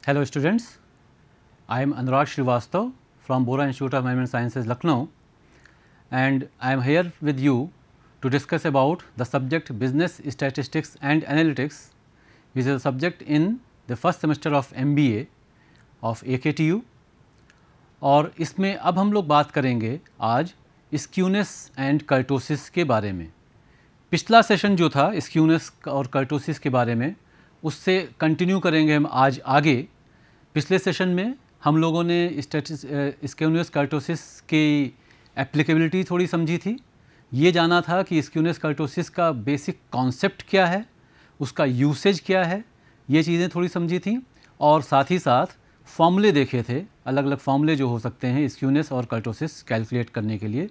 Hello students, I am Anurag Srivastav from Bora Institute of Management Sciences, Lucknow, and I am here with you to discuss about the subject Business Statistics and Analytics, which is a subject in the first semester of MBA of AKTU। और इसमें अब हम लोग बात करेंगे आज skewness and kurtosis के बारे में। पिछला सेशन जो था स्क्यूनेस और कर्टोसिस के बारे में, उससे कंटिन्यू करेंगे हम आज आगे। पिछले सेशन में हम लोगों ने स्क्यूनेस कर्टोसिस की एप्लीकेबिलिटी थोड़ी समझी थी। ये जाना था कि स्क्यूनेस कर्टोसिस का बेसिक कॉन्सेप्ट क्या है, उसका यूसेज क्या है, ये चीज़ें थोड़ी समझी थी। और साथ ही साथ फॉर्मूले देखे थे, अलग अलग फॉर्मूले जो हो सकते हैं स्क्यूनेस और कर्टोसिस कैलकुलेट करने के लिए।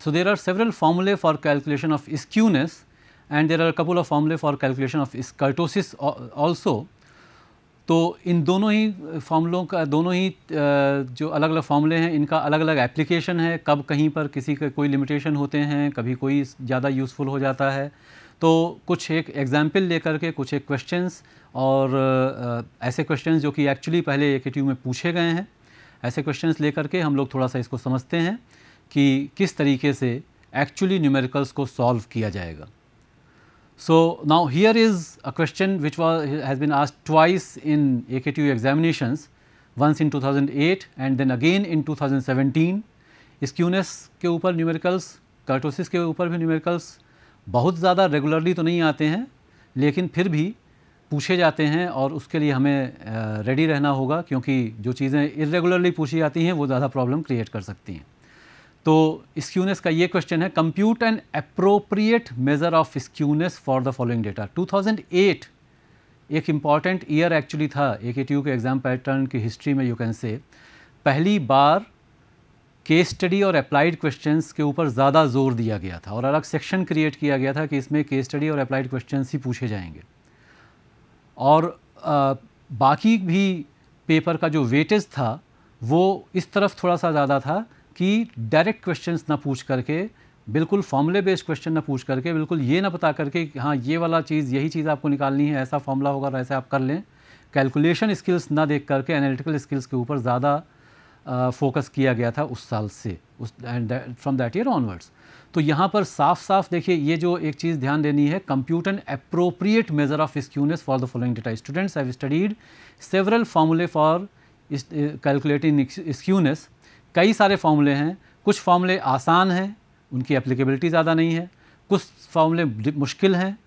So there are several formulae for calculation of skewness and there are couple of formulae for calculation of kurtosis also. तो इन दोनों ही फॉर्मूलों का, दोनों ही जो अलग अलग फॉर्मूले हैं, इनका अलग अलग एप्लीकेशन है। कब कहीं पर किसी का कोई लिमिटेशन होते हैं, कभी कोई ज़्यादा यूज़फुल हो जाता है। तो कुछ एक एग्जाम्पल लेकर के, कुछ एक क्वेश्चंस और ऐसे क्वेश्चंस जो कि एक्चुअली पहले AKTU में पूछे गए हैं, ऐसे क्वेश्चंस लेकर के हम लोग थोड़ा सा इसको समझते हैं कि किस तरीके से एक्चुअली न्यूमेरिकल्स को सॉल्व किया जाएगा। So now here is a question which has been asked twice in AKTU examinations, once in 2008 and then again in 2017। Skewness के ऊपर न्यूमेरिकल्स, कर्टोसिस के ऊपर भी न्यूमेरिकल्स बहुत ज़्यादा रेगुलरली तो नहीं आते हैं, लेकिन फिर भी पूछे जाते हैं और उसके लिए हमें रेडी रहना होगा, क्योंकि जो चीज़ें इरेगुलरली पूछी जाती हैं वो ज़्यादा प्रॉब्लम क्रिएट कर सकती हैं। तो स्क्यूनेस का ये क्वेश्चन है, compute N appropriate measure of skewness for the following data. 2008 एक इम्पॉर्टेंट ईयर एक्चुअली था AKTU के एग्ज़ाम पैटर्न की हिस्ट्री में। यू कैन से पहली बार केस स्टडी और अप्लाइड क्वेश्चंस के ऊपर ज़्यादा जोर दिया गया था और अलग सेक्शन क्रिएट किया गया था कि इसमें केस स्टडी और अप्लाइड क्वेश्चंस ही पूछे जाएंगे। और बाकी भी पेपर का जो वेटेज था वो इस तरफ थोड़ा सा ज़्यादा था कि डायरेक्ट क्वेश्चंस ना पूछ करके, बिल्कुल फॉर्मूले बेस्ड क्वेश्चन ना पूछ करके, बिल्कुल ये ना बता करके कि हाँ ये वाला चीज़, यही चीज़ आपको निकालनी है, ऐसा फॉर्मूला होगा और ऐसे आप कर लें। कैलकुलेशन स्किल्स ना देख करके एनालिटिकल स्किल्स के ऊपर ज़्यादा फोकस किया गया था उस साल से, and from that year onwards. तो यहाँ पर साफ साफ देखिए, ये जो एक चीज़ ध्यान देनी है, compute an appropriate measure of skewness for the following data. Students have studied several formulae for calculating skewness. कई सारे फार्मूले हैं, कुछ फार्मूले आसान हैं, उनकी एप्लीकेबिलिटी ज़्यादा नहीं है, कुछ फार्मूले मुश्किल हैं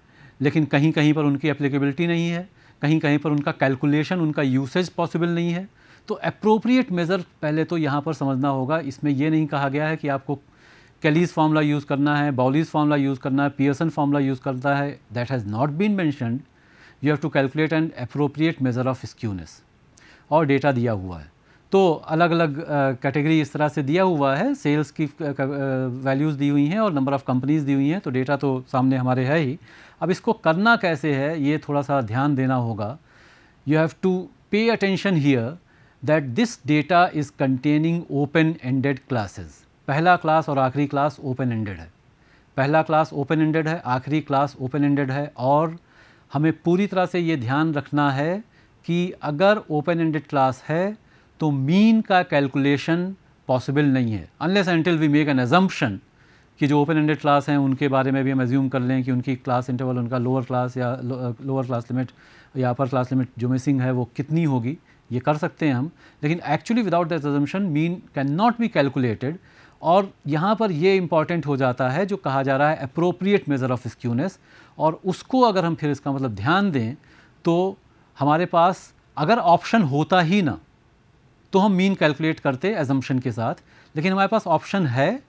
लेकिन कहीं कहीं पर उनकी एप्लीकेबिलिटी नहीं है, कहीं कहीं पर उनका कैलकुलेशन, उनका यूसेज पॉसिबल नहीं है। तो अप्रोप्रिएट मेज़र पहले तो यहाँ पर समझना होगा। इसमें ये नहीं कहा गया है कि आपको कैलीज फार्मूला यूज़ करना है, बाउलीज फार्मूला यूज़ करना है, पियर्सन फार्मूला यूज़ करता है। That has not been mentioned. You have to calculate an appropriate measure of skewness. और डेटा दिया हुआ है, तो अलग अलग कैटेगरी इस तरह से दिया हुआ है, सेल्स की वैल्यूज़ दी हुई हैं और नंबर ऑफ़ कंपनीज़ दी हुई हैं। तो डेटा तो सामने हमारे है ही। अब इसको करना कैसे है, ये थोड़ा सा ध्यान देना होगा। You have to pay attention here that this data is containing open ended classes. पहला क्लास और आखिरी क्लास ओपन एंडेड है। पहला क्लास ओपन एंडेड है, आखिरी क्लास ओपन एंडेड है। और हमें पूरी तरह से ये ध्यान रखना है कि अगर ओपन एंडेड क्लास है तो मीन का कैलकुलेशन पॉसिबल नहीं है, unless until we make an assumption कि जो ओपन एंडेड क्लास हैं उनके बारे में भी हम एज्यूम कर लें कि उनकी क्लास इंटरवल, उनका लोअर क्लास या लोअर क्लास लिमिट या अपर क्लास लिमिट जो मिसिंग है वो कितनी होगी, ये कर सकते हैं हम। लेकिन actually without that assumption mean can not be calculated. और यहाँ पर ये इंपॉर्टेंट हो जाता है जो कहा जा रहा है अप्रोप्रिएट मेज़र ऑफ स्क्यूनेस। और उसको अगर हम फिर इसका मतलब ध्यान दें तो हमारे पास अगर ऑप्शन होता ही ना तो हम मीन कैलकुलेट करते एजम्पशन के साथ, लेकिन हमारे पास ऑप्शन है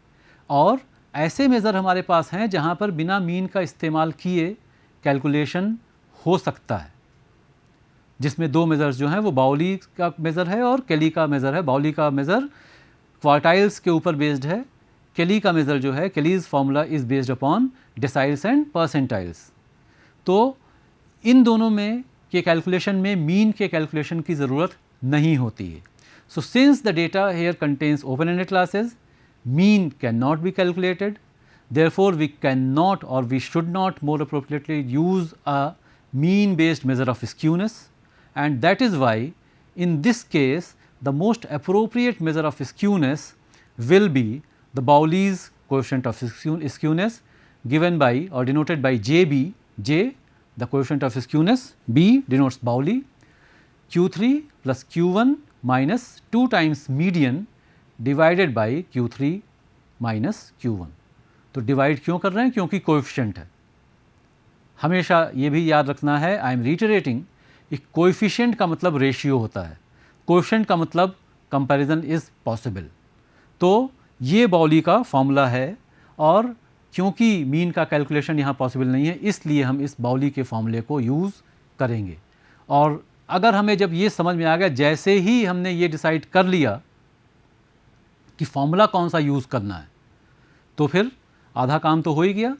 और ऐसे मेज़र हमारे पास हैं जहाँ पर बिना मीन का इस्तेमाल किए कैलकुलेशन हो सकता है, जिसमें दो मेज़र्स जो हैं वो बाउली का मेज़र है और केली का मेज़र है। बाउली का मेज़र क्वार्टाइल्स के ऊपर बेस्ड है, केली का मेज़र जो है, Kelly's formula is based upon deciles and percentiles. तो इन दोनों में के कैलकुलेशन में मीन के कैलकुलेशन की ज़रूरत नहीं होती है। So since the data here contains open-ended classes, mean cannot be calculated. Therefore, we cannot or we should not more appropriately use a mean based measure of skewness, and that is why in this case the most appropriate measure of skewness will be the Bowley's coefficient of skewness given by or denoted by JB, J the coefficient of skewness, B denotes Bowley, Q3 plus Q1 minus 2 times median divided by Q3 minus Q1. तो divide क्यों कर रहे हैं? क्योंकि coefficient है। हमेशा ये भी याद रखना है, आई एम रिटरेटिंग, कोएफिशिएंट का मतलब रेशियो होता है, कोएफिशिएंट का मतलब कंपैरिजन इज़ पॉसिबल। तो ये बाउली का फॉर्मूला है और क्योंकि मीन का कैलकुलेशन यहाँ पॉसिबल नहीं है इसलिए हम इस बाउली के फॉर्मूले को यूज़ करेंगे। और अगर हमें जब ये समझ में आ गया, जैसे ही हमने ये डिसाइड कर लिया कि फॉर्मूला कौन सा यूज़ करना है, तो फिर आधा काम तो हो ही गया,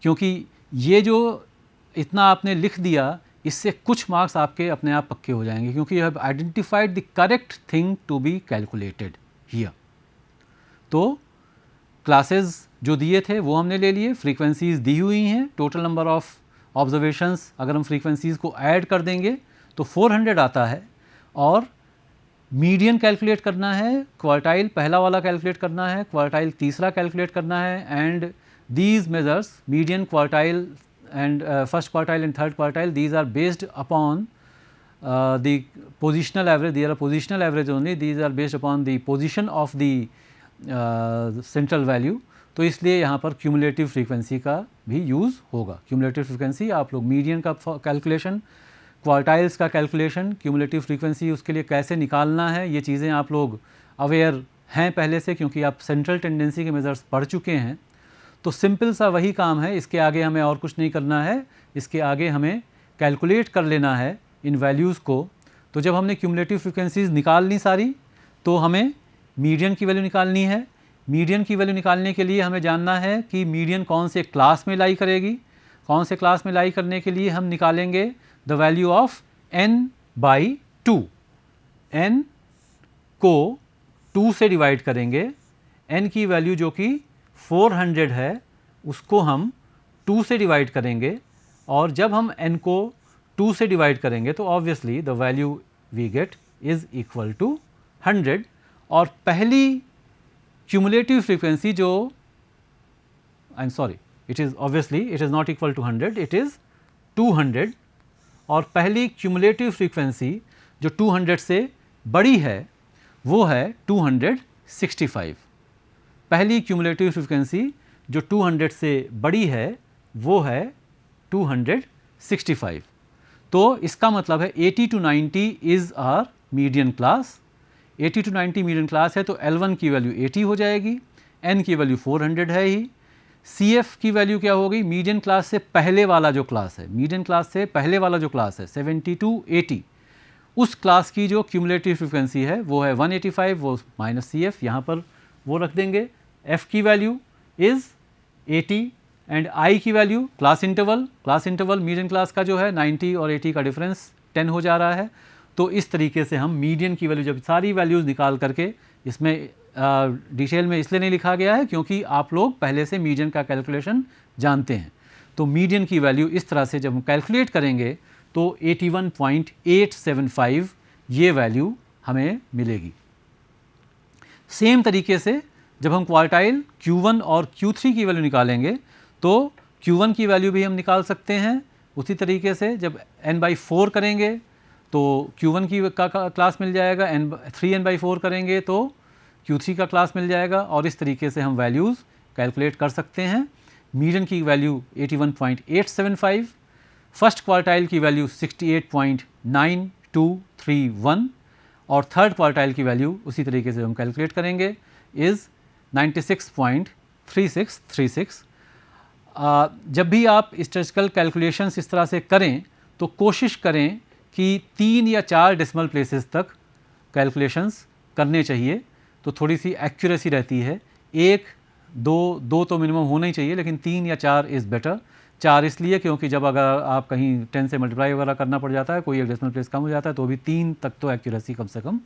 क्योंकि ये जो इतना आपने लिख दिया इससे कुछ मार्क्स आपके अपने आप पक्के हो जाएंगे, क्योंकि you have identified the correct thing to be calculated here. तो क्लासेस जो दिए थे वो हमने ले लिए, फ्रीक्वेंसीज दी हुई हैं, टोटल नंबर ऑफ ऑब्जर्वेशंस अगर हम फ्रीक्वेंसीज को ऐड कर देंगे तो 400 आता है, और मीडियन कैलकुलेट करना है, क्वार्टाइल पहला वाला कैलकुलेट करना है, क्वार्टाइल तीसरा कैलकुलेट करना है, and these measures median, quartile and first quartile and third quartile, these are based upon the positional average, they are positional average only, these are based upon the position of the central value। तो इसलिए यहाँ पर cumulative frequency का भी use होगा। Cumulative frequency आप लोग median का कैलकुलेशन, क्वार्टाइल्स का कैलकुलेशन, क्यूमुलेटिव फ्रीक्वेंसी उसके लिए कैसे निकालना है, ये चीज़ें आप लोग अवेयर हैं पहले से, क्योंकि आप सेंट्रल टेंडेंसी के मेजर्स पढ़ चुके हैं। तो सिंपल सा वही काम है, इसके आगे हमें और कुछ नहीं करना है, इसके आगे हमें कैलकुलेट कर लेना है इन वैल्यूज़ को। तो जब हमने क्यूमुलेटिव फ्रीक्वेंसीज निकाल ली सारी, तो हमें मीडियन की वैल्यू निकालनी है। मीडियन की वैल्यू निकालने के लिए हमें जानना है कि मीडियन कौन से क्लास में लाई करेगी। कौन से क्लास में लाई करने के लिए हम निकालेंगे the value of n/2। n को 2 से डिवाइड करेंगे, n की वैल्यू जो कि 400 है उसको हम 2 से डिवाइड करेंगे, और जब हम n को 2 से डिवाइड करेंगे तो obviously the value we get is equal to 100। और पहली क्यूमुलेटिव फ्रीक्वेंसी जो I am sorry, it is obviously it is not equal to 100, it is 200। और पहली क्यूमुलेटिव फ्रीक्वेंसी जो 200 से बड़ी है वो है 265। पहली क्यूमुलेटिव फ्रीक्वेंसी जो 200 से बड़ी है वो है 265। तो इसका मतलब है 80 to 90 is our median class. 80 to 90 median class है, तो L1 की वैल्यू 80 हो जाएगी, N की वैल्यू 400 है ही, CF की वैल्यू क्या होगी? मीडियन क्लास से पहले वाला जो क्लास है, मीडियन क्लास से पहले वाला जो क्लास है 70 to 80, उस क्लास की जो क्यूमुलेटिव फ्रीक्वेंसी है वो है 185, वो माइनस CF यहाँ पर वो रख देंगे। F की वैल्यू इज़ 80 एंड I की value class interval median class का जो है 90 और 80 का डिफरेंस 10 हो जा रहा है। तो इस तरीके से हम मीडियन की वैल्यू जब सारी वैल्यूज़ निकाल करके, इसमें डिटेल में इसलिए नहीं लिखा गया है क्योंकि आप लोग पहले से मीडियन का कैलकुलेशन जानते हैं। तो मीडियन की वैल्यू इस तरह से जब हम कैलकुलेट करेंगे तो 81.875 ये वैल्यू हमें मिलेगी। सेम तरीके से जब हम क्वार्टाइल Q1 और Q3 की वैल्यू निकालेंगे तो Q1 की वैल्यू भी हम निकाल सकते हैं उसी तरीके से। जब n/4 करेंगे तो Q1 की का क्लास मिल जाएगा, 3n/4 करेंगे तो Q3 का क्लास मिल जाएगा, और इस तरीके से हम वैल्यूज़ कैलकुलेट कर सकते हैं। मीडियन की वैल्यू 81.875, फर्स्ट क्वार्टाइल की वैल्यू 68.9231, और थर्ड क्वार्टाइल की वैल्यू उसी तरीके से हम कैलकुलेट करेंगे इज़ 96.3636। जब भी आप स्टैटिस्टिकल कैलकुलेशंस इस तरह से करें तो कोशिश करें कि 3 या 4 डेसिमल प्लेसेस तक कैलकुलेशंस करने चाहिए, तो थोड़ी सी एक्यूरेसी रहती है। 1, 2 तो मिनिमम होना ही चाहिए, लेकिन 3 या 4 इज़ बेटर। 4 इसलिए क्योंकि जब अगर आप कहीं 10 से मल्टीप्लाई वगैरह करना पड़ जाता है, कोई एक डेसिमल प्लेस कम हो जाता है, तो भी 3 तक तो एक्यूरेसी कम से कम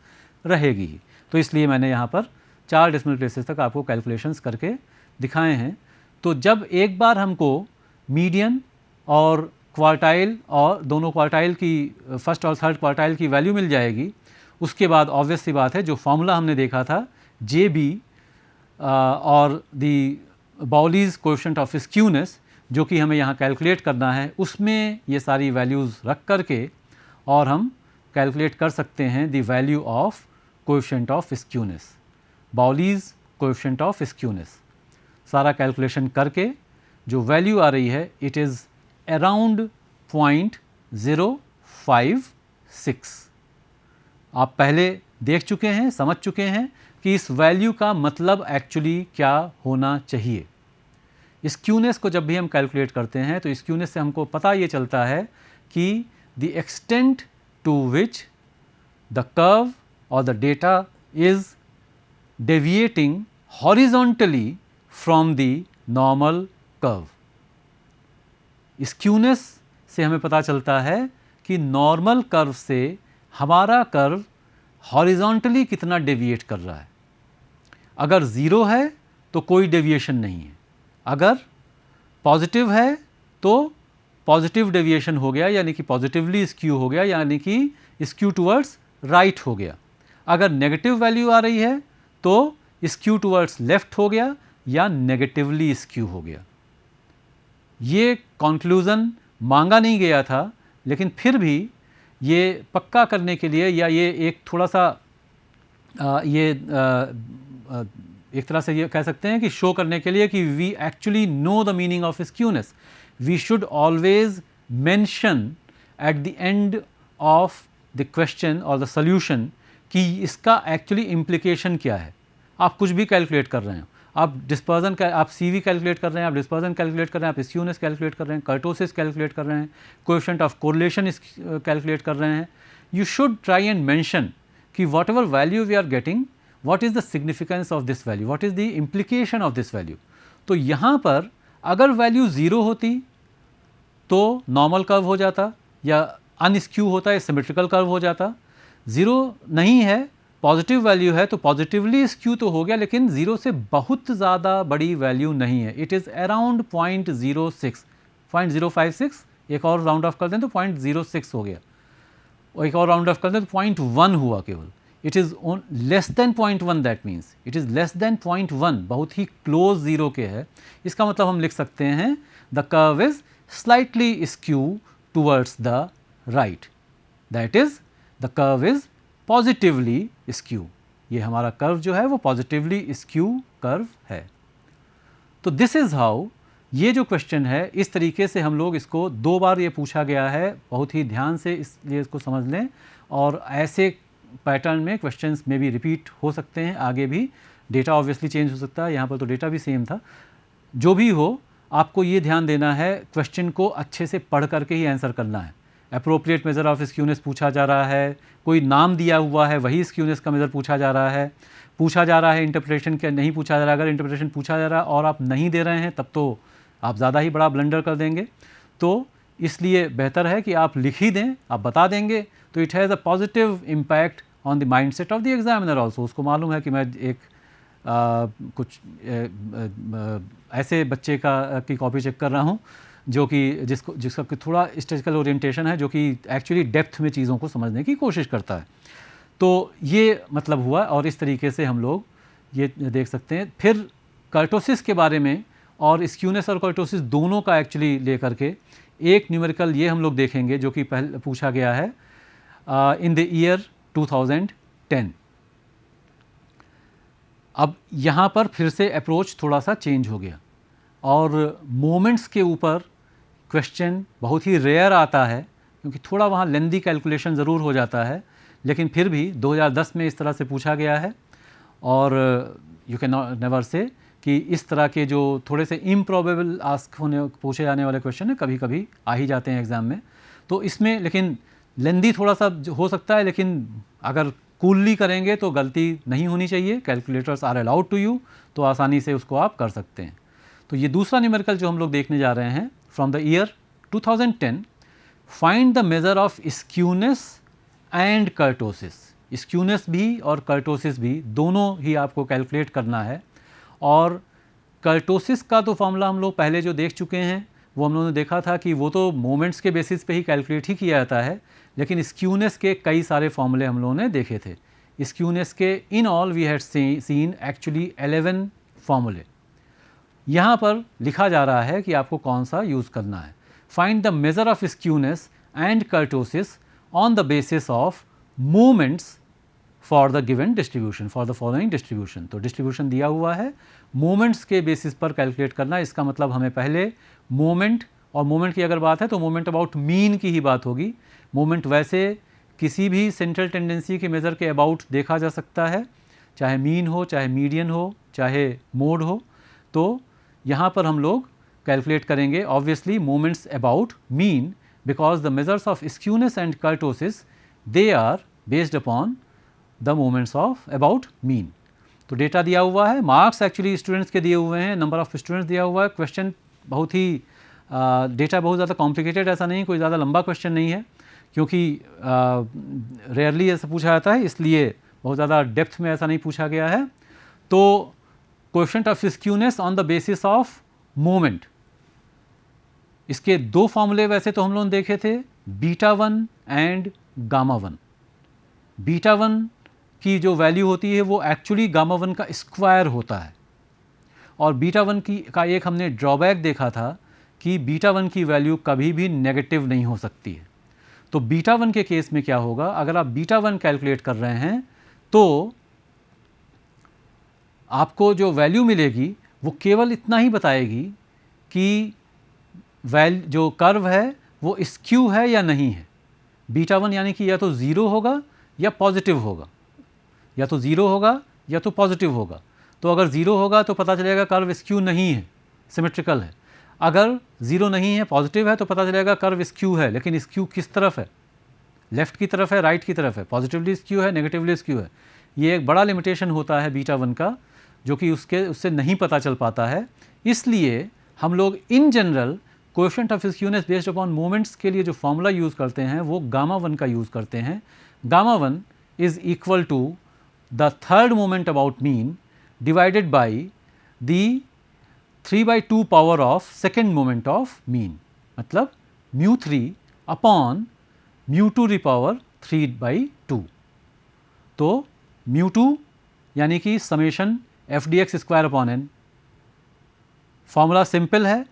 रहेगी ही। तो इसलिए मैंने यहाँ पर 4 डेसिमल प्लेसेस तक आपको कैलकुलेशंस करके दिखाए हैं। तो जब एक बार हमको मीडियन और क्वार्टाइल और दोनों क्वार्टाइल की फर्स्ट और थर्ड क्वार्टाइल की वैल्यू मिल जाएगी, उसके बाद ऑब्वियस सी बात है जो फॉर्मूला हमने देखा था जे बी और दी बाउलीज कोएफिशिएंट ऑफ स्क्यूनेस, जो कि हमें यहाँ कैलकुलेट करना है, उसमें ये सारी वैल्यूज़ रख करके और हम कैलकुलेट कर सकते हैं the value of coefficient of skewness, Bowley's coefficient of skewness. सारा कैलकुलेशन करके जो वैल्यू आ रही है इट इज़ अराउंड 0.056। आप पहले देख चुके हैं, समझ चुके हैं कि इस वैल्यू का मतलब एक्चुअली क्या होना चाहिए। स्क्यूनेस को जब भी हम कैलकुलेट करते हैं तो स्क्यूनेस से हमको पता ये चलता है कि the extent to which the curve और the data is deviating horizontally from the normal curve. Skewness से हमें पता चलता है कि नॉर्मल कर्व से हमारा कर्व हॉरिजॉन्टली कितना डेविएट कर रहा है। अगर ज़ीरो है तो कोई डेविएशन नहीं है, अगर पॉजिटिव है तो पॉजिटिव डेविएशन हो गया, यानी कि पॉजिटिवली स्क्यू हो गया, यानी कि स्क्यू टुवर्ड्स राइट हो गया। अगर नेगेटिव वैल्यू आ रही है तो स्क्यू टुवर्ड्स लेफ्ट हो गया या नेगेटिवली स्क्यू हो गया। ये कंक्लूज़न मांगा नहीं गया था, लेकिन फिर भी ये पक्का करने के लिए या ये एक थोड़ा सा एक तरह से ये कह सकते हैं कि शो करने के लिए कि we actually know the meaning of skewness, we should always mention at the end of the question और द सॉल्यूशन कि इसका एक्चुअली इम्प्लीकेशन क्या है। आप कुछ भी कैलकुलेट कर रहे हैं, आप डिस्पर्जन का, आप CV कैलकुलेट कर रहे हैं, आप डिस्पर्जन कैलकुलेट कर रहे हैं, आप स्क्यूनेस कैलकुलेट कर रहे हैं, कर्टोसिस कैलकुलेट कर रहे हैं, कोएफिशिएंट ऑफ कोरिलेशन कैलकुलेट कर रहे हैं, you should try and mention कि whatever value we are getting, what is the significance of this value, what is the implication of this value। तो यहाँ पर अगर वैल्यू ज़ीरो होती तो नॉर्मल कर्व हो जाता या अनस्क्यू होता या सिमेट्रिकल कर्व हो जाता। ज़ीरो नहीं है, पॉजिटिव वैल्यू है तो पॉजिटिवली स्क्यू तो हो गया, लेकिन ज़ीरो से बहुत ज़्यादा बड़ी वैल्यू नहीं है, इट इज़ अराउंड 0.06 एक और राउंड ऑफ कर दें तो 0.06 हो गया, और एक और राउंड ऑफ कर दें तो 0.1 हुआ केवल। It is less than 0.1, that means it is less than 0.1, बहुत ही क्लोज ज़ीरो के है। इसका मतलब हम लिख सकते हैं the curve is slightly skew towards the right, that is the curve is positively skew. ये हमारा कर्व जो है वो पॉजिटिवली स्क्यू कर्व है। तो दिस इज़ हाउ, ये जो क्वेश्चन है इस तरीके से हम लोग इसको 2 बार ये पूछा गया है, बहुत ही ध्यान से इसलिए इसको समझ लें। और ऐसे पैटर्न में क्वेश्चंस में भी रिपीट हो सकते हैं आगे भी, डेटा ऑब्वियसली चेंज हो सकता है, यहाँ पर तो डेटा भी सेम था। जो भी हो, आपको ये ध्यान देना है क्वेश्चन को अच्छे से पढ़ करके ही आंसर करना है। अप्रोप्रिएट मेज़र ऑफ स्क्यूनेस पूछा जा रहा है, कोई नाम दिया हुआ है वही स्क्यूनेस का मेज़र पूछा जा रहा है, इंटरप्रिटेशन क्या नहीं पूछा जा रहा है। अगर इंटरप्रिटेशन पूछा जा रहा है और आप नहीं दे रहे हैं तब तो आप ज़्यादा ही बड़ा ब्लंडर कर देंगे। तो इसलिए बेहतर है कि आप लिख ही दें, आप बता देंगे तो it has a positive impact on the mind set of the examiner also. उसको मालूम है कि मैं एक कुछ ऐसे बच्चे की कॉपी चेक कर रहा हूँ जो कि जिसका थोड़ा स्टैटिस्टिकल ओरिएंटेशन है, जो कि एक्चुअली डेप्थ में चीज़ों को समझने की कोशिश करता है। तो ये मतलब हुआ, और इस तरीके से हम लोग ये देख सकते हैं। फिर कर्टोसिस के बारे में और स्क्यूनेस और कर्टोसिस दोनों का एक्चुअली लेकर के एक न्यूमेरिकल ये हम लोग देखेंगे जो कि पहले पूछा गया है इन द ईयर 2010। अब यहाँ पर फिर से अप्रोच थोड़ा सा चेंज हो गया और मोमेंट्स के ऊपर क्वेश्चन बहुत ही रेयर आता है, क्योंकि थोड़ा वहाँ लेंदी कैलकुलेशन ज़रूर हो जाता है, लेकिन फिर भी 2010 में इस तरह से पूछा गया है। और यू कैन नेवर से कि इस तरह के जो थोड़े से इम्प्रॉबेबल पूछे जाने वाले क्वेश्चन है कभी कभी आ ही जाते हैं एग्ज़ाम में। तो इसमें लेकिन लेंदी थोड़ा सा हो सकता है, लेकिन अगर कूलली करेंगे तो गलती नहीं होनी चाहिए। Calculators are allowed to you, तो आसानी से उसको आप कर सकते हैं। तो ये दूसरा न्यूमेरिकल जो हम लोग देखने जा रहे हैं from the year 2010, find the measure of skewness and kurtosis. Skewness भी और कर्टोसिस भी दोनों ही आपको कैलकुलेट करना है। और कर्टोसिस का तो फॉर्मूला हम लोग पहले जो देख चुके हैं, वो हम लोगों ने देखा था कि वो तो मोमेंट्स के बेसिस पे ही कैलकुलेट ही किया जाता है, लेकिन स्क्यूनेस के कई सारे फॉर्मूले हम लोगों ने देखे थे। स्क्यूनेस के in all we had seen actually 11 formulae. यहाँ पर लिखा जा रहा है कि आपको कौन सा यूज़ करना है। Find the measure of skewness and kurtosis on the basis of moments for the given distribution, for the following distribution. तो डिस्ट्रीब्यूशन दिया हुआ है, मोमेंट्स के बेसिस पर कैलकुलेट करना। इसका मतलब हमें पहले मोमेंट, और मोमेंट की अगर बात है तो मोमेंट अबाउट मीन की ही बात होगी। मोमेंट वैसे किसी भी सेंट्रल टेंडेंसी के मेज़र के अबाउट देखा जा सकता है, चाहे मीन हो, चाहे मीडियन हो, चाहे मोड हो। तो यहाँ पर हम लोग कैलकुलेट करेंगे obviously moments about mean, because the measures of skewness and kurtosis they are based upon the moments of about mean. तो डेटा दिया हुआ है, मार्क्स एक्चुअली स्टूडेंट्स के दिए हुए हैं, नंबर ऑफ स्टूडेंट्स दिया हुआ है। क्वेश्चन बहुत ही डेटा बहुत ज़्यादा कॉम्प्लिकेटेड ऐसा नहीं, कोई ज़्यादा लंबा क्वेश्चन नहीं है, क्योंकि रेयरली ऐसा पूछा जाता है, इसलिए बहुत ज़्यादा डेप्थ में ऐसा नहीं पूछा गया है। तो coefficient of skewness on the basis of moment, इसके दो फॉर्मूले वैसे तो हम लोगों ने देखे थे, बीटा 1 एंड गामा 1। बीटा 1 की जो वैल्यू होती है वो एक्चुअली गामा 1 का स्क्वायर होता है, और बीटा 1 का एक हमने ड्रॉबैक देखा था कि बीटा 1 की वैल्यू कभी भी नेगेटिव नहीं हो सकती है। तो बीटा 1 के केस में क्या होगा, अगर आप बीटा 1 कैलकुलेट कर रहे हैं तो आपको जो वैल्यू मिलेगी वो केवल इतना ही बताएगी कि जो कर्व है वो स्क्यू है या नहीं है। बीटा 1 यानी कि या तो ज़ीरो होगा या पॉजिटिव होगा, या तो ज़ीरो होगा या तो पॉजिटिव होगा। तो अगर ज़ीरो होगा तो पता चलेगा कर्व स्क्यू नहीं है, सिमेट्रिकल है। अगर ज़ीरो नहीं है, पॉजिटिव है, तो पता चलेगा कर्व स्क्यू है। लेकिन स्क्यू किस तरफ है, लेफ़्ट की तरफ है, राइट की तरफ है, पॉजिटिवली स्क्यू है, नेगेटिवली स्क्यू है। ये एक बड़ा लिमिटेशन होता है बीटा 1 का, जो कि उससे नहीं पता चल पाता है। इसलिए हम लोग in general coefficient of skewness based upon moments के लिए जो फॉर्मूला यूज़ करते हैं वो गामा 1 का यूज़ करते हैं। Gamma 1 is equal to the third moment about mean divided by the 3/2 power of second moment of mean, मतलब μ3 अपॉन μ2 री पावर 3/2। तो μ2 यानी कि summation FDX square upon n। Formula simple है,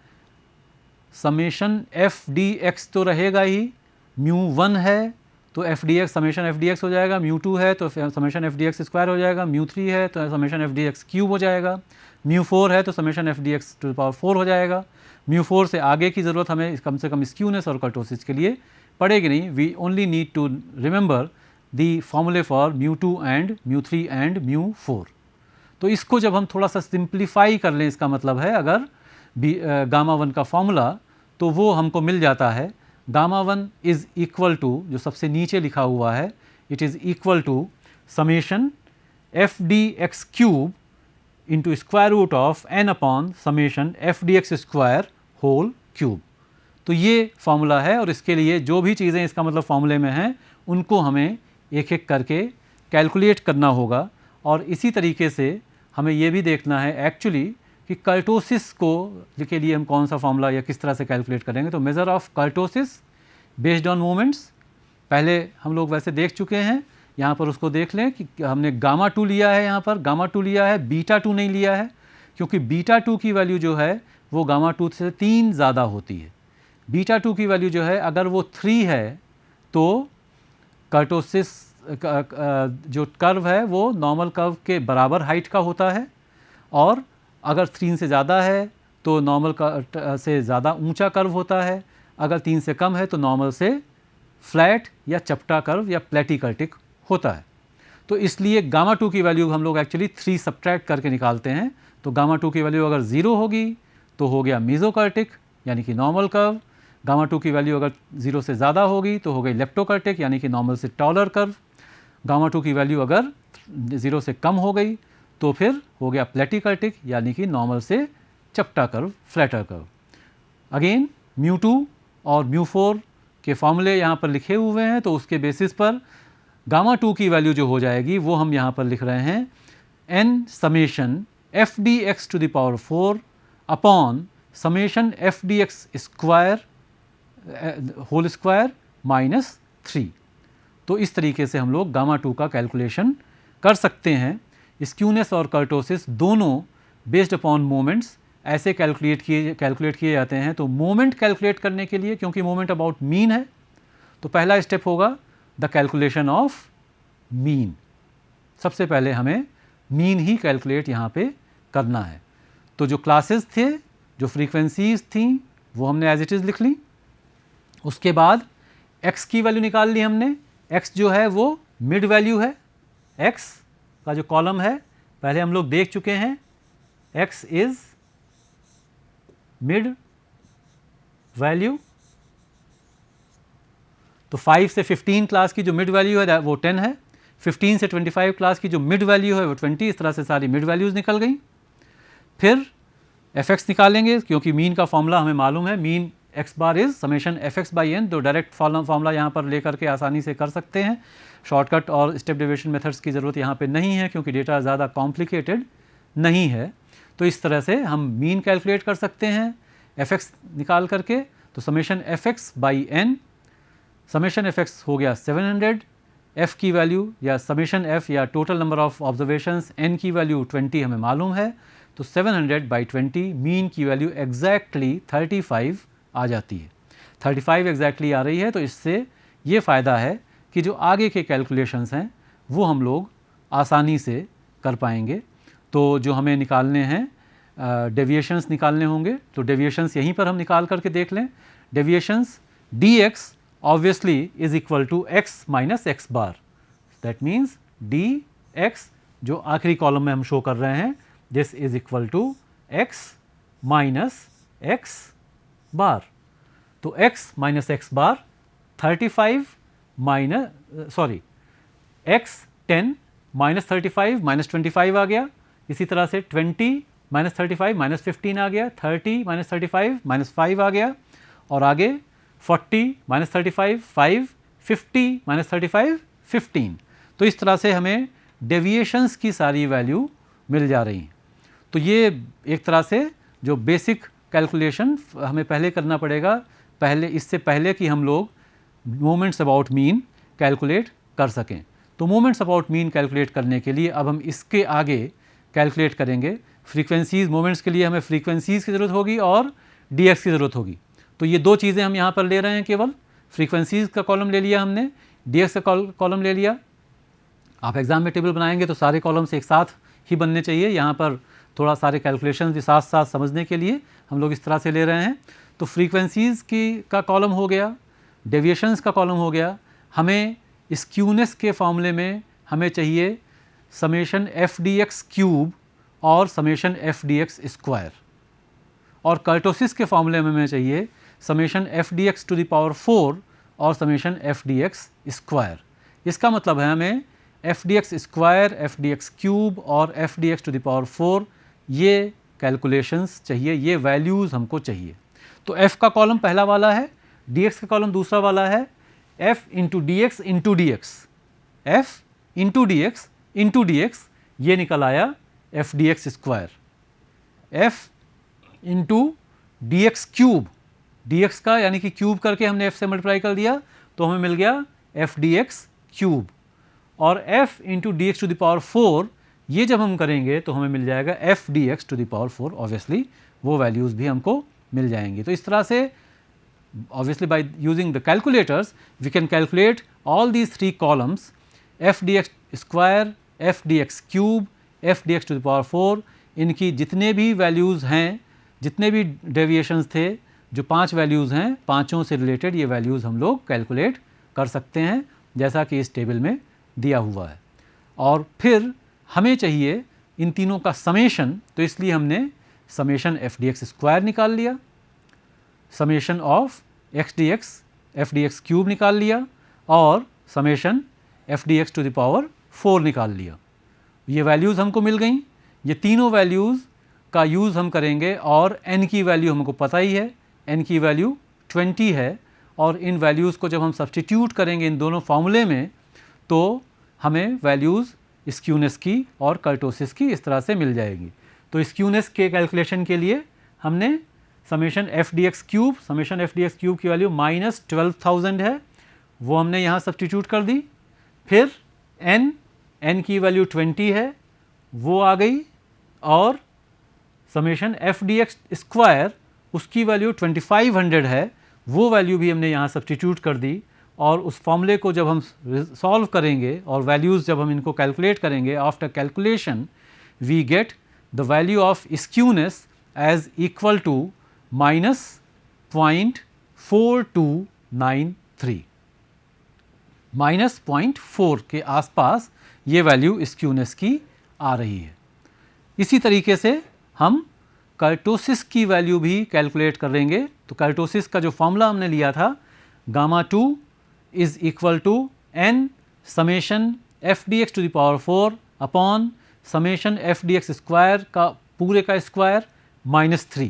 समेशन FDX तो रहेगा ही, μ1 है तो FDX समेशन FDX हो जाएगा, μ2 है तो समेशन FDX स्क्वायर हो जाएगा, μ3 है तो समेशन FDX क्यूब हो जाएगा, μ4 है तो summation FDX to the power 4 हो जाएगा। μ4 से आगे की ज़रूरत हमें कम से कम स्क्यूनेस और कर्टोसिस के लिए पड़ेगी नहीं। We only need to remember the formulae for μ2 and μ3 and μ4। तो इसको जब हम थोड़ा सा सिंप्लीफाई कर लें, इसका मतलब है अगर गामा 1 का फॉर्मूला, तो वो हमको मिल जाता है गामा 1 इज़ इक्वल टू, जो सबसे नीचे लिखा हुआ है, it is equal to summation FDX cube into square root of n upon summation FDX square whole cube. तो ये फॉर्मूला है, और इसके लिए जो भी चीज़ें इसका मतलब फॉर्मूले में हैं उनको हमें एक एक करके कैलकुलेट करना होगा। और इसी तरीके से हमें ये भी देखना है एक्चुअली कि कर्टोसिस को के लिए हम कौन सा फॉर्मूला या किस तरह से कैलकुलेट करेंगे। तो measure of kurtosis based on moments पहले हम लोग वैसे देख चुके हैं, यहाँ पर उसको देख लें कि हमने गामा 2 लिया है, यहाँ पर गामा 2 लिया है, बीटा 2 नहीं लिया है, क्योंकि बीटा 2 की वैल्यू जो है वो गामा 2 से 3 ज़्यादा होती है। बीटा 2 की वैल्यू जो है अगर वो 3 है तो कर्टोसिस जो कर्व है वो नॉर्मल कर्व के बराबर हाइट का होता है, और अगर 3 से ज़्यादा है तो नॉर्मल से ज़्यादा ऊंचा कर्व होता है, अगर 3 से कम है तो नॉर्मल से फ्लैट या चपटा कर्व या प्लेटिकल्टिक होता है। तो इसलिए गामा 2 की वैल्यू हम लोग एक्चुअली 3 सब्ट्रैक्ट करके निकालते हैं। तो गामा 2 की वैल्यू अगर 0 होगी तो हो गया मेसोकर्टिक यानी कि नॉर्मल कर्व। गामा 2 की वैल्यू अगर 0 से ज़्यादा होगी तो हो गई लेप्टोकर्टिक यानी कि नॉर्मल से टॉलर कर्व। गामा 2 की वैल्यू अगर 0 से कम हो गई तो फिर हो गया प्लेटिकल्टिक यानी कि नॉर्मल से चपटा कर्व, फ्लैटर कर्व। अगेन μ2 और μ4 के फॉर्मूले यहाँ पर लिखे हुए हैं, तो उसके बेसिस पर गामा 2 की वैल्यू जो हो जाएगी वो हम यहाँ पर लिख रहे हैं n summation FDX to the power 4 upon summation FDX square whole square minus 3। तो इस तरीके से हम लोग गामा 2 का कैलकुलेशन कर सकते हैं। स्क्यूनेस और कर्टोसिस दोनों बेस्ड अपॉन मोमेंट्स ऐसे कैलकुलेट किए जाते हैं। तो मोमेंट कैलकुलेट करने के लिए, क्योंकि मोमेंट अबाउट मीन है, तो पहला स्टेप होगा द कैलकुलेशन ऑफ मीन। सबसे पहले हमें मीन ही कैलकुलेट यहाँ पे करना है। तो जो क्लासेस थे, जो फ्रीक्वेंसीज थी, वो हमने एज इट इज़ लिख ली। उसके बाद x की वैल्यू निकाल ली हमने। x जो है वो मिड वैल्यू है। x का जो कॉलम है पहले हम लोग देख चुके हैं, x इज मिड वैल्यू। तो 5 से 15 क्लास की जो मिड वैल्यू है वो 10 है। 15 से 25 क्लास की जो मिड वैल्यू है वो 20। इस तरह से सारी मिड वैल्यूज़ निकल गई। फिर fx निकालेंगे, क्योंकि मीन का फॉर्मूला हमें मालूम है, mean x bar is summation fx by n। तो डायरेक्ट फॉर्मूला यहाँ पर लेकर के आसानी से कर सकते हैं। शॉर्टकट और स्टेप डेविएशन मेथड्स की ज़रूरत यहाँ पे नहीं है, क्योंकि डेटा ज़्यादा कॉम्प्लिकेटेड नहीं है। तो इस तरह से हम मीन कैलकुलेट कर सकते हैं fx निकाल करके। तो summation fx by n, summation fx हो गया 700, f की वैल्यू या समेशन f या total number of observations n की वैल्यू 20 हमें मालूम है। तो 700 बाई 20 मीन की वैल्यू एग्जैक्टली 35 आ जाती है। 35 एग्जैक्टली आ रही है। तो इससे ये फ़ायदा है कि जो आगे के कैलकुलेशंस हैं वो हम लोग आसानी से कर पाएंगे। तो जो हमें निकालने हैं, डेविएशंस निकालने होंगे, तो डेविएशंस यहीं पर हम निकाल करके देख लें। Deviations dx obviously is equal to x minus x bar. That means dx जो आखिरी कॉलम में हम शो कर रहे हैं, this is equal to x minus x bar. तो x minus x bar 35 minus x 10 minus 35 minus 25 आ गया। इसी तरह से 20 माइनस 35 माइनस 15 आ गया। 30 माइनस 35 माइनस 5 आ गया। और आगे 40 माइनस 35 5, 50 माइनस 35 15। तो इस तरह से हमें डेविएशंस की सारी वैल्यू मिल जा रही हैं। तो ये एक तरह से जो बेसिक कैलकुलेशन हमें पहले करना पड़ेगा, इससे पहले कि हम लोग मोमेंट्स अबाउट मीन कैलकुलेट कर सकें। तो मोमेंट्स अबाउट मीन कैलकुलेट करने के लिए अब हम इसके आगे कैलकुलेट करेंगे फ्रीक्वेंसीज़। मोमेंट्स के लिए हमें फ्रीक्वेंसीज़ की ज़रूरत होगी और dx की ज़रूरत होगी। तो ये दो चीज़ें हम यहाँ पर ले रहे हैं, केवल फ्रीक्वेंसीज़ का कॉलम ले लिया हमने, dx का कॉलम ले लिया। आप एग्ज़ाम में टेबल बनाएंगे तो सारे कॉलम्स एक साथ ही बनने चाहिए। यहाँ पर थोड़ा सारे कैलकुलेशंस भी साथ साथ समझने के लिए हम लोग इस तरह से ले रहे हैं। तो फ्रीक्वेंसीज़ का कॉलम हो गया, डेविएशंस का कॉलम हो गया। हमें स्क्यूनेस के फॉर्मूले में हमें चाहिए summation F D x cube और summation F D x square, और कर्टोसिस के फॉर्मूले में हमें चाहिए summation F D x to the power 4 और summation F D x square. इसका मतलब है हमें f D x square, F D x cube और f D x to the power 4 ये कैलकुलेशंस चाहिए, ये वैल्यूज़ हमको चाहिए। तो f का कॉलम पहला वाला है, dx का कॉलम दूसरा वाला है। f into D x into D X, F into D x into D x, ये निकल आया F D x square. f into D x cube, D x का यानी कि क्यूब करके हमने f से मल्टीप्लाई कर दिया तो हमें मिल गया एफ डी एक्स क्यूब। और f into D x to the power 4, ये जब हम करेंगे तो हमें मिल जाएगा F D x to the power 4। Obviously वो वैल्यूज़ भी हमको मिल जाएंगी। तो इस तरह से obviously by using the calculators we can calculate all these 3 columns, F D x square, F D x cube, F D x to the power 4। इनकी जितने भी वैल्यूज़ हैं, जितने भी डेविएशंस थे, जो 5 वैल्यूज़ हैं, पाँचों से रिलेटेड ये वैल्यूज़ हम लोग कैलकुलेट कर सकते हैं, जैसा कि इस टेबल में दिया हुआ है। और फिर हमें चाहिए इन तीनों का समेशन, तो इसलिए हमने summation F D x square निकाल लिया, summation of X D X F D x cube निकाल लिया और summation F D x to the power 4 निकाल लिया। ये वैल्यूज़ हमको मिल गई। ये तीनों वैल्यूज़ का यूज़ हम करेंगे और n की वैल्यू हमको पता ही है, n की वैल्यू 20 है। और इन वैल्यूज़ को जब हम सब्स्टिट्यूट करेंगे इन दोनों फार्मूले में तो हमें वैल्यूज़ स्क्यूनेस की और कर्टोसिस की इस तरह से मिल जाएगी। तो स्क्यूनेस के कैलकुलेशन के लिए हमने summation F D x cube, summation F D x cube की वैल्यू -12,000 है, वो हमने यहाँ सब्स्टिट्यूट कर दी, फिर n की वैल्यू 20 है वो आ गई, और summation F D x square उसकी वैल्यू 2500 है, वो वैल्यू भी हमने यहाँ सब्स्टिट्यूट कर दी। और उस फॉर्मूले को जब हम सॉल्व करेंगे और वैल्यूज़ जब हम इनको कैलकुलेट करेंगे, after calculation we get the value of skewness as equal to -0.4293, -0.4 के आसपास ये वैल्यू स्क्यूनेस की आ रही है। इसी तरीके से हम कर्टोसिस की वैल्यू भी कैलकुलेट करेंगे। तो कर्टोसिस का जो फॉर्मूला हमने लिया था, gamma 2 is equal to n summation F D x to the power 4 upon summation F D x square का पूरे का स्क्वायर -3।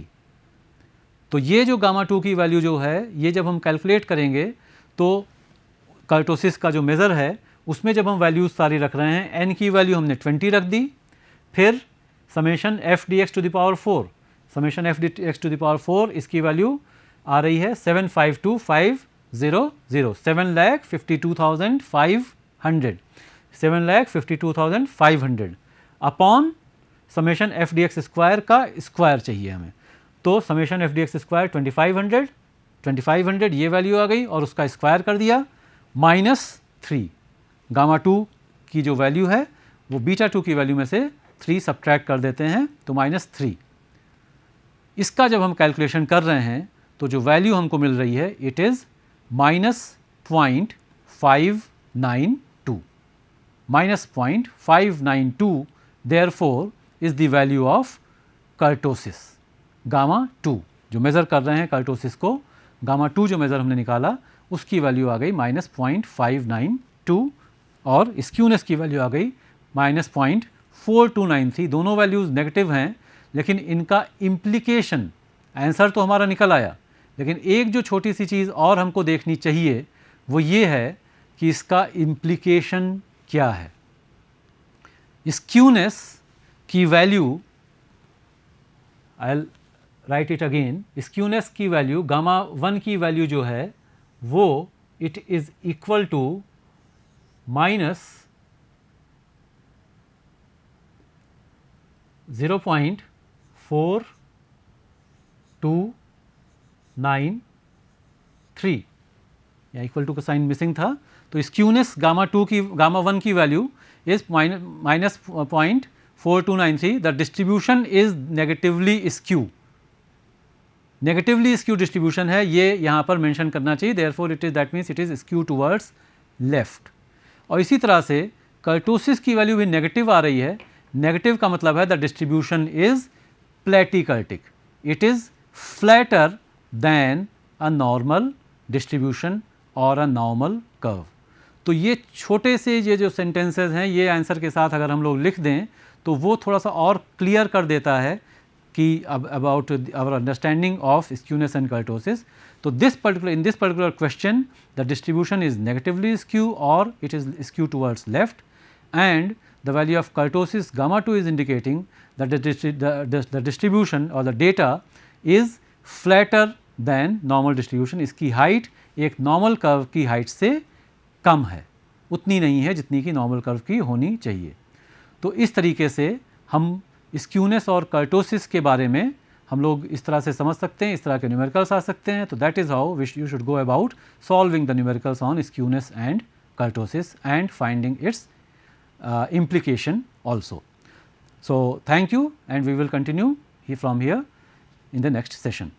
तो ये जो गामा 2 की वैल्यू जो है, ये जब हम कैलकुलेट करेंगे तो कर्टोसिस का जो मेज़र है उसमें जब हम वैल्यूज सारी रख रहे हैं, n की वैल्यू हमने 20 रख दी, फिर summation F D x to the power 4, summation F D x to the power 4 इसकी वैल्यू आ रही है 752,500, 7,52,500, 7,52,500 upon summation F D x square का स्क्वायर चाहिए हमें। तो summation F D x square 2500 ये वैल्यू आ गई और उसका स्क्वायर कर दिया, -3 गामा 2 की जो वैल्यू है वो बीटा 2 की वैल्यू में से 3 सब्ट्रैक्ट कर देते हैं, तो -3। इसका जब हम कैलकुलेशन कर रहे हैं तो जो वैल्यू हमको मिल रही है it is -0.592, -0.592 therefore is the value of kurtosis gamma 2। जो मेज़र कर रहे हैं कर्टोसिस को, गामा 2 जो मेज़र हमने निकाला उसकी वैल्यू आ गई -0.592 और स्क्यूनेस की वैल्यू आ गई -0.4293। दोनों वैल्यूज़ नेगेटिव हैं, लेकिन इनका इम्प्लीकेशन, आंसर तो हमारा निकल आया, लेकिन एक जो छोटी सी चीज़ और हमको देखनी चाहिए वो ये है कि इसका इम्प्लीकेशन क्या है। स्क्यूनेस की value, I will write it again, skewness की वैल्यू गामा 1 की वैल्यू जो है वो इट इज़ इक्वल टू -0.4293, या इक्वल टू का साइन मिसिंग था। तो स्क्यूनेस गामा 1 की value is -0.4293। The distribution is negatively skew, negatively skew distribution है, ये यहाँ पर मेंशन करना चाहिए। Therefore it is, that means it is skew towards left. और इसी तरह से कर्टोसिस की वैल्यू भी नेगेटिव आ रही है। नेगेटिव का मतलब है the distribution is platykurtic, it is flatter than a normal distribution और अ नॉर्मल कर्व। तो ये छोटे से ये जो सेंटेंसेस हैं, ये आंसर के साथ अगर हम लोग लिख दें तो वो थोड़ा सा और क्लियर कर देता है कि about our understanding of skewness and kurtosis. So in this particular question the distribution is negatively skew or it is skew towards left, and the value of kurtosis gamma 2 is indicating that the distribution or the data is flatter than normal distribution. इसकी height एक normal curve की height से कम है, उतनी नहीं है जितनी कि नॉर्मल कर्व की होनी चाहिए। तो इस तरीके से हम स्क्यूनेस और कर्टोसिस के बारे में हम लोग इस तरह से समझ सकते हैं, इस तरह के न्यूमेरिकल्स आ सकते हैं। तो that is how you should go about solving the numericals on skewness and kurtosis and finding it's implication also. So thank you, and we will continue from here in the next session.